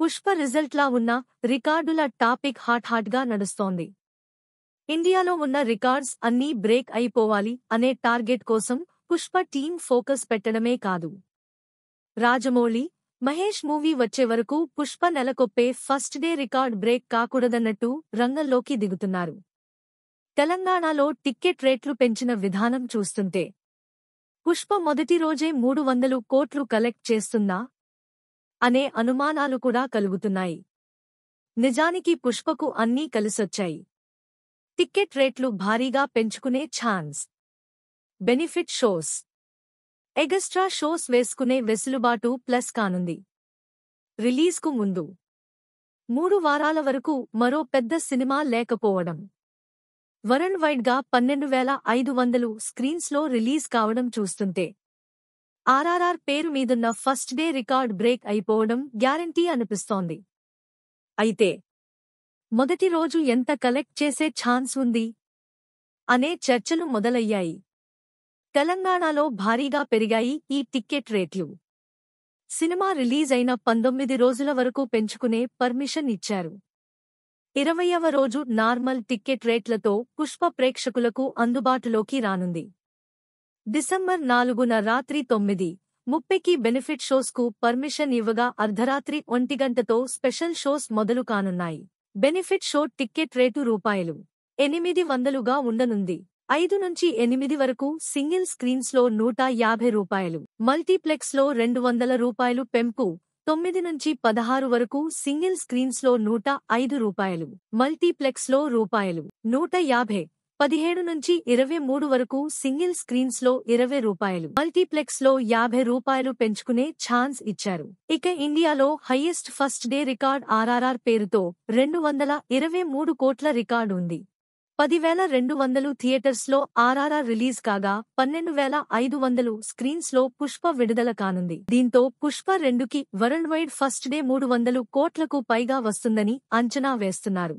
పుష్ప రిజల్ట్లా ఉన్న రికార్డుల టాపిక్ హాట్గా నడుస్తోంది. ఇండియాలో ఉన్న రికార్డ్స్ అన్నీ బ్రేక్ అయిపోవాలి అనే టార్గెట్ కోసం పుష్ప టీం ఫోకస్ పెట్టడమే కాదు. రాజమౌళి, మహేష్ మూవీ వచ్చే వరకు పుష్ప నెలకొప్పే ఫస్ట్ డే రికార్డ్ బ్రేక్ కాకూడదన్నట్టు రంగంలోకి దిగుతున్నారు. తెలంగాణలో టిక్కెట్ రేట్లు పెంచిన విధానం చూస్తుంటే పుష్ప మొదటి రోజే 300 కోట్లు కలెక్ట్ చేస్తుందా అనే అనుమానాలు కూడా కలుగుతున్నాయి. నిజానికి పుష్పకు అన్నీ కలిసొచ్చాయి. టిక్కెట్ రేట్లు భారీగా పెంచుకునే chance, benefit shows, extra shows వేసుకునే వెసులుబాటు ప్లస్ కానుంది. రిలీజ్కు ముందు 3 వారాల వరకు మరో పెద్ద సినిమా లేకపోవడం, వరల్డ్ వైడ్గా 12,500 స్క్రీన్స్లో రిలీజ్ కావడం చూస్తుంటే ఆర్ఆర్ఆర్ పేరు మీదున్న ఫస్ట్ డే రికార్డ్ బ్రేక్ అయిపోవడం గ్యారంటీ అనిపిస్తోంది. అయితే మొదటి రోజు ఎంత కలెక్ట్ చేసే ఛాన్స్ ఉంది అనే చర్చలు మొదలయ్యాయి. తెలంగాణలో భారీగా పెరిగాయి ఈ టిక్కెట్ రేట్లు. సినిమా రిలీజ్ అయిన 19 రోజుల వరకు పెంచుకునే పర్మిషన్ ఇచ్చారు. 20వ రోజు నార్మల్ టిక్కెట్ రేట్లతో పుష్ప ప్రేక్షకులకు అందుబాటులోకి రానుంది. డిసెంబర్ 4న రాత్రి 9:30కి బెనిఫిట్ షోస్కు పర్మిషన్ ఇవ్వగా అర్ధరాత్రి 1 గంటతో స్పెషల్ షోస్ మొదలు కానున్నాయి. బెనిఫిట్ షో టిక్కెట్ రేటు రూ.800గా ఉండనుంది. 5 నుంచి 8 వరకు సింగిల్ స్క్రీన్స్లో రూ.150, మల్టీప్లెక్స్లో రూ.200 పెంపు. 9 నుంచి 16 వరకు సింగిల్ స్క్రీన్స్లో రూ.105, మల్టీప్లెక్స్లో రూ.150. 17 నుంచి 23 వరకు సింగిల్ స్క్రీన్స్లో రూ.20, మల్టీప్లెక్స్లో రూ.50 పెంచుకునే ఛాన్స్ ఇచ్చారు. ఇక ఇండియాలో highest first day record RRR పేరుతో 223 కోట్ల రికార్డు ఉంది. 10,200 థియేటర్స్లో ఆర్ఆర్ఆర్ రిలీజ్ కాగా 12,500 స్క్రీన్స్లో పుష్ప విడుదల కానుంది. దీంతో పుష్ప 2కి వరల్డ్ వైడ్ ఫస్ట్ డే 300 కోట్లకు పైగా వస్తుందని అంచనా వేస్తున్నారు.